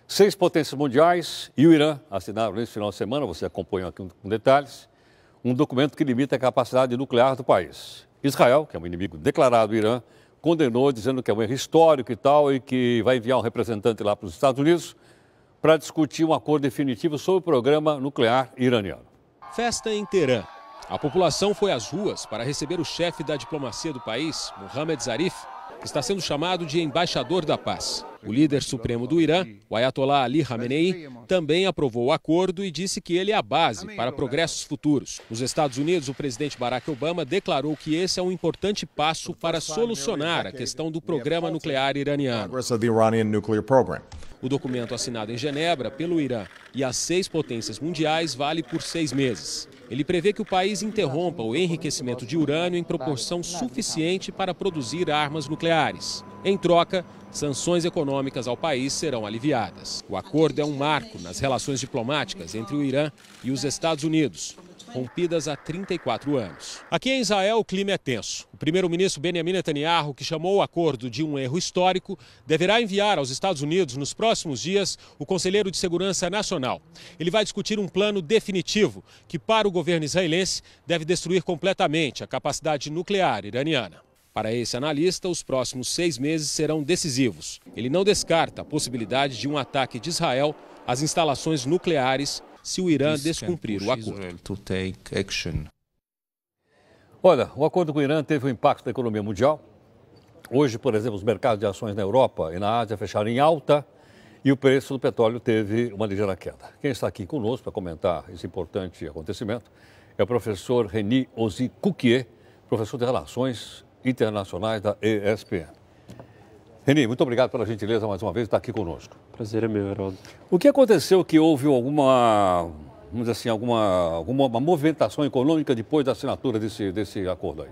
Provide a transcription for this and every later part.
6 potências mundiais e o Irã assinaram nesse final de semana, você acompanhou aqui com detalhes, um documento que limita a capacidade nuclear do país. Israel, que é um inimigo declarado do Irã, condenou dizendo que é um erro histórico e tal, e que vai enviar um representante lá para os Estados Unidos para discutir um acordo definitivo sobre o programa nuclear iraniano. Festa em Teherã. A população foi às ruas para receber o chefe da diplomacia do país, Mohammad Zarif, que está sendo chamado de embaixador da paz. O líder supremo do Irã, o Ayatollah Ali Khamenei, também aprovou o acordo e disse que ele é a base para progressos futuros. Nos Estados Unidos, o presidente Barack Obama declarou que esse é um importante passo para solucionar a questão do programa nuclear iraniano. O documento assinado em Genebra pelo Irã e as 6 potências mundiais vale por 6 meses. Ele prevê que o país interrompa o enriquecimento de urânio em proporção suficiente para produzir armas nucleares. Em troca, sanções econômicas ao país serão aliviadas. O acordo é um marco nas relações diplomáticas entre o Irã e os Estados Unidos, rompidas há 34 anos. Aqui em Israel, o clima é tenso. O primeiro-ministro Benjamin Netanyahu, que chamou o acordo de um erro histórico, deverá enviar aos Estados Unidos, nos próximos dias, o conselheiro de Segurança Nacional. Ele vai discutir um plano definitivo que, para o governo israelense, deve destruir completamente a capacidade nuclear iraniana. Para esse analista, os próximos 6 meses serão decisivos. Ele não descarta a possibilidade de um ataque de Israel às instalações nucleares se o Irã descumprir o acordo. Olha, o acordo com o Irã teve um impacto na economia mundial. Hoje, por exemplo, os mercados de ações na Europa e na Ásia fecharam em alta e o preço do petróleo teve uma ligeira queda. Quem está aqui conosco para comentar esse importante acontecimento é o professor Reni Ozi-Cuquier, professor de Relações Internacionais da ESPM. Reni, muito obrigado pela gentileza mais uma vez de estar aqui conosco. Prazer é meu, Haroldo. O que aconteceu que houve alguma, vamos dizer assim, alguma movimentação econômica depois da assinatura desse acordo aí?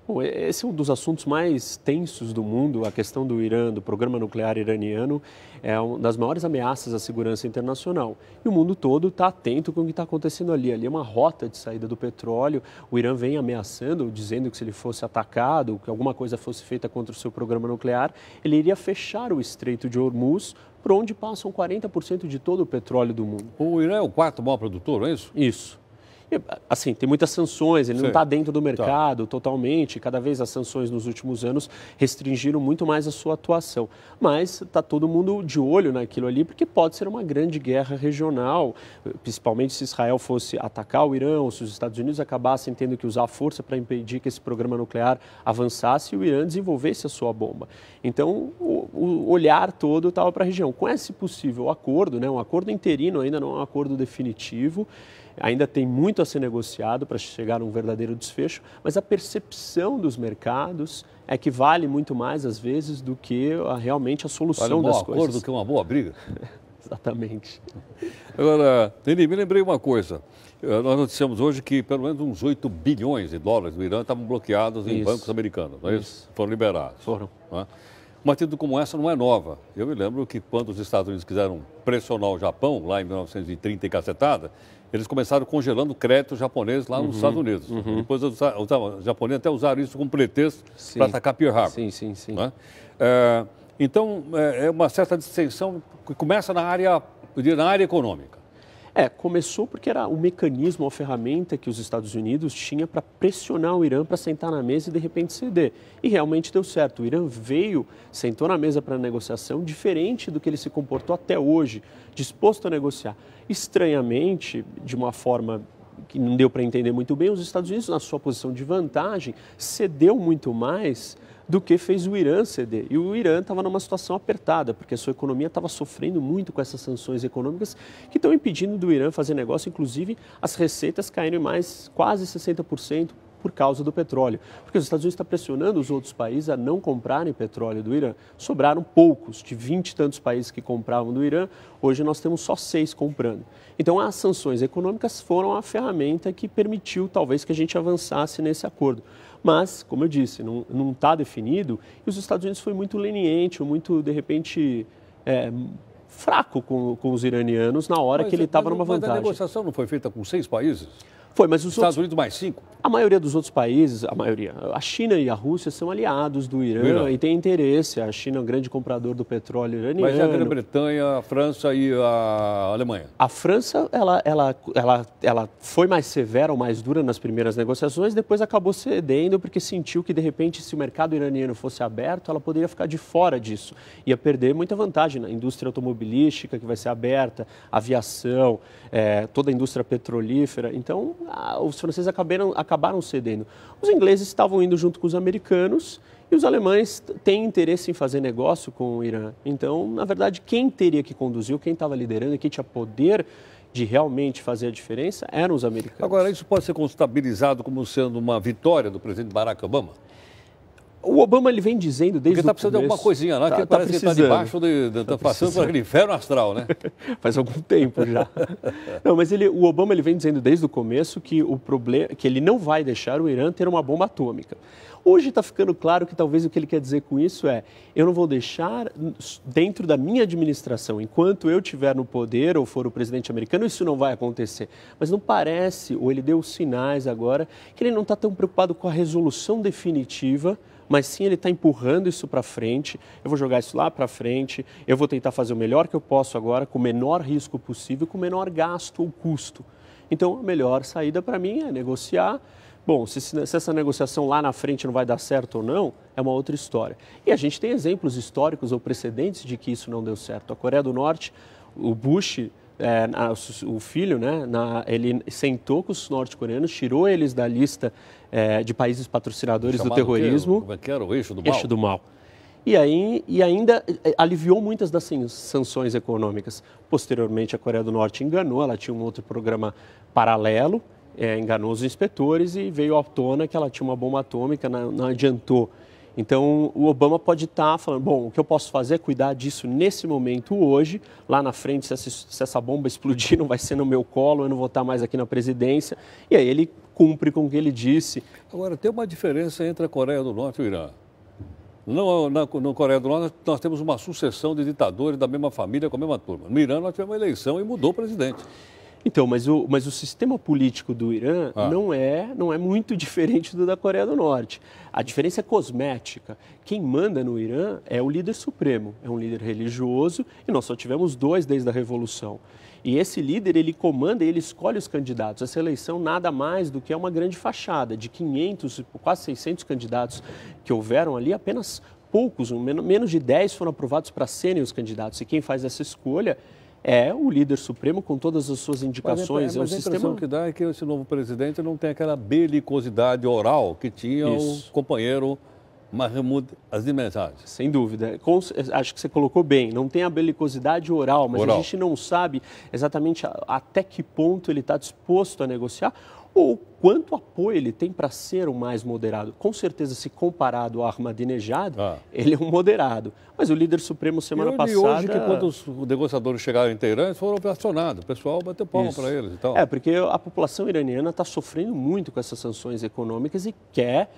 Bom, esse é um dos assuntos mais tensos do mundo. A questão do Irã, do programa nuclear iraniano, é uma das maiores ameaças à segurança internacional. E o mundo todo está atento com o que está acontecendo ali. Ali é uma rota de saída do petróleo. O Irã vem ameaçando, dizendo que se ele fosse atacado, que alguma coisa fosse feita contra o seu programa nuclear, ele iria fechar o Estreito de Hormuz, por onde passam 40% de todo o petróleo do mundo. O Irã é o 4º maior produtor, não é isso? Isso. Assim, tem muitas sanções, ele não está dentro do mercado totalmente, cada vez as sanções nos últimos anos restringiram muito mais a sua atuação. Mas está todo mundo de olho naquilo ali, porque pode ser uma grande guerra regional, principalmente se Israel fosse atacar o Irã, ou se os Estados Unidos acabassem tendo que usar a força para impedir que esse programa nuclear avançasse e o Irã desenvolvesse a sua bomba. Então, o olhar todo estava para a região. Com esse possível acordo, um acordo interino, ainda não é um acordo definitivo, ainda tem muito a ser negociado para chegar a um verdadeiro desfecho, mas a percepção dos mercados é que vale muito mais, às vezes, do que realmente a solução das coisas. Vale um bom acordo do que uma boa briga. Exatamente. Agora, Neni, me lembrei uma coisa. Nós noticiamos hoje que pelo menos uns 8 bilhões de dólares do Irã estavam bloqueados em bancos americanos, não é isso? Foram liberados. Foram. Não é? Uma atitude como essa não é nova. Eu me lembro que quando os Estados Unidos quiseram pressionar o Japão, lá em 1930 e cacetada, eles começaram congelando crédito japonês lá nos Estados Unidos. Depois os japoneses até usaram isso como pretexto para atacar Pearl Harbor. Sim. Né? Então, é uma certa distensão que começa na área econômica. Começou porque era o mecanismo, a ferramenta que os Estados Unidos tinha para pressionar o Irã para sentar na mesa e de repente ceder. E realmente deu certo. O Irã veio, sentou na mesa para a negociação, diferente do que ele se comportou até hoje, disposto a negociar. Estranhamente, de uma forma que não deu para entender muito bem, os Estados Unidos, na sua posição de vantagem, cedeu muito mais do que fez o Irã ceder. E o Irã estava numa situação apertada, porque a sua economia estava sofrendo muito com essas sanções econômicas que estão impedindo do Irã fazer negócio, inclusive as receitas caíram em mais quase 60% por causa do petróleo. Porque os Estados Unidos estão pressionando os outros países a não comprarem petróleo do Irã. Sobraram poucos, de 20 e tantos países que compravam do Irã, hoje nós temos só 6 comprando. Então as sanções econômicas foram a ferramenta que permitiu talvez que a gente avançasse nesse acordo. Mas, como eu disse, não está definido e os Estados Unidos foi muito leniente, muito, de repente, fraco com os iranianos na hora que ele estava numa vantagem. Mas a negociação não foi feita com 6 países? Foi, mas os Estados Unidos mais 5? A maioria dos outros países, a China e a Rússia são aliados do Irã e têm interesse. A China é um grande comprador do petróleo iraniano. Mas a Grã-Bretanha, a França e a Alemanha? A França, ela foi mais severa ou mais dura nas primeiras negociações, depois acabou cedendo porque sentiu que, de repente, se o mercado iraniano fosse aberto, ela poderia ficar de fora disso. Ia perder muita vantagem na indústria automobilística, que vai ser aberta, aviação, toda a indústria petrolífera. Então, os franceses acabaram cedendo. Os ingleses estavam indo junto com os americanos e os alemães têm interesse em fazer negócio com o Irã. Então, na verdade, quem teria que conduzir, quem estava liderando e quem tinha poder de realmente fazer a diferença eram os americanos. Agora, isso pode ser contabilizado como sendo uma vitória do presidente Barack Obama? O Obama ele vem dizendo desde o começo... Porque está precisando de alguma coisinha lá, que parece que está debaixo, está passando por aquele inferno astral, né? Faz algum tempo já. Não, mas o Obama ele vem dizendo desde o começo que o problema, que ele não vai deixar o Irã ter uma bomba atômica. Hoje está ficando claro que talvez o que ele quer dizer com isso é: eu não vou deixar dentro da minha administração, enquanto eu estiver no poder ou for o presidente americano, isso não vai acontecer. Mas não parece, ou ele deu sinais agora, que ele não está tão preocupado com a resolução definitiva, mas sim ele está empurrando isso para frente. Eu vou jogar isso lá para frente, eu vou tentar fazer o melhor que eu posso agora, com o menor risco possível, com o menor gasto ou custo. Então, a melhor saída para mim é negociar. Bom, se essa negociação lá na frente não vai dar certo ou não, é uma outra história. E a gente tem exemplos históricos ou precedentes de que isso não deu certo. A Coreia do Norte, o Bush, o filho, né, ele sentou com os norte-coreanos, tirou eles da lista de países patrocinadores do terrorismo. Como é que era? O eixo do mal? Eixo do mal. E ainda aliviou muitas das sanções econômicas. Posteriormente, a Coreia do Norte enganou, ela tinha um outro programa paralelo, enganou os inspetores e veio à tona que ela tinha uma bomba atômica, não adiantou. Então, o Obama pode estar falando, bom, o que eu posso fazer é cuidar disso nesse momento hoje, lá na frente, se essa bomba explodir, não vai ser no meu colo, eu não vou estar mais aqui na presidência, e aí ele cumpre com o que ele disse. Agora, tem uma diferença entre a Coreia do Norte e o Irã. Na Coreia do Norte, nós temos uma sucessão de ditadores da mesma família, com a mesma turma. No Irã, nós tivemos uma eleição e mudou o presidente. Então, mas o sistema político do Irã não é muito diferente do da Coreia do Norte. A diferença é cosmética. Quem manda no Irã é o líder supremo, é um líder religioso, e nós só tivemos 2 desde a Revolução. E esse líder, ele comanda e ele escolhe os candidatos. Essa eleição nada mais do que é uma grande fachada. De 500, quase 600 candidatos que houveram ali, apenas poucos, menos de 10 foram aprovados para serem os candidatos. E quem faz essa escolha é o líder supremo com todas as suas indicações. Mas a impressão que dá é que esse novo presidente não tem aquela belicosidade oral que tinha o companheiro Mahmoud Ahmadinejad. Sem dúvida. Acho que você colocou bem. Não tem a belicosidade oral, mas a gente não sabe exatamente até que ponto ele está disposto a negociar ou quanto apoio ele tem para ser o mais moderado. Com certeza, se comparado a Ahmadinejad, ele é um moderado. Mas o líder supremo, semana passada... hoje que quando os negociadores chegaram em Teherã, eles foram ovacionados. O pessoal bateu palma para eles e tal. Porque a população iraniana está sofrendo muito com essas sanções econômicas e quer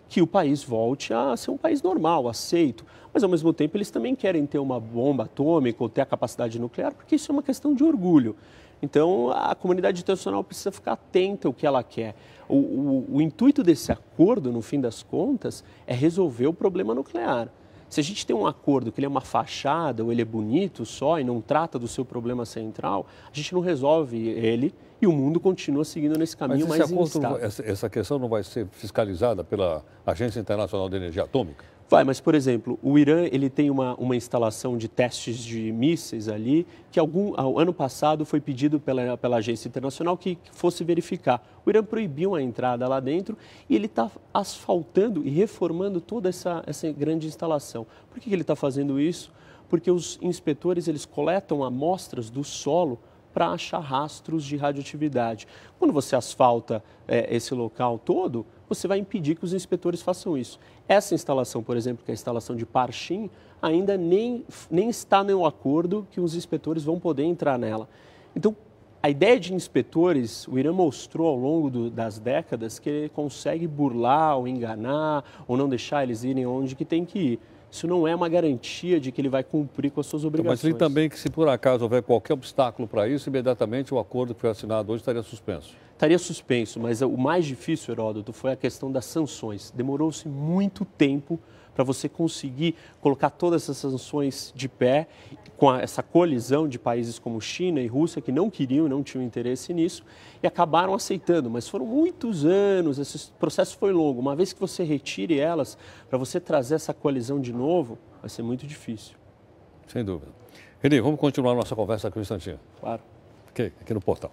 que o país volte a ser um país normal, aceito. Mas, ao mesmo tempo, eles também querem ter uma bomba atômica ou ter a capacidade nuclear, porque isso é uma questão de orgulho. Então, a comunidade internacional precisa ficar atenta ao que ela quer. O intuito desse acordo, no fim das contas, é resolver o problema nuclear. Se a gente tem um acordo que ele é uma fachada ou ele é bonito só e não trata do seu problema central, a gente não resolve ele e o mundo continua seguindo nesse caminho mais instável. Essa questão não vai ser fiscalizada pela Agência Internacional de Energia Atômica? Vai, mas, por exemplo, o Irã ele tem uma instalação de testes de mísseis ali que ano passado foi pedido pela Agência Internacional que fosse verificar. O Irã proibiu a entrada lá dentro e ele está asfaltando e reformando toda essa grande instalação. Por que ele está fazendo isso? Porque os inspetores eles coletam amostras do solo para achar rastros de radioatividade. Quando você asfalta esse local todo, você vai impedir que os inspetores façam isso. Essa instalação, por exemplo, que é a instalação de Parchim, ainda nem está no acordo que os inspetores vão poder entrar nela. Então, a ideia de inspetores, o Irã mostrou ao longo das décadas que ele consegue burlar ou enganar ou não deixar eles irem onde que tem que ir. isso não é uma garantia de que ele vai cumprir com as suas obrigações. Mas li também que se por acaso houver qualquer obstáculo para isso, imediatamente o acordo que foi assinado hoje estaria suspenso. Estaria suspenso, mas o mais difícil, Heródoto, foi a questão das sanções. Demorou-se muito tempo para você conseguir colocar todas essas sanções de pé, com essa colisão de países como China e Rússia, que não queriam, não tinham interesse nisso, e acabaram aceitando. Mas foram muitos anos, esse processo foi longo. Uma vez que você retire elas, para você trazer essa colisão de novo, vai ser muito difícil. Sem dúvida. Reni, vamos continuar nossa conversa aqui um instantinho. Claro. Aqui no portal.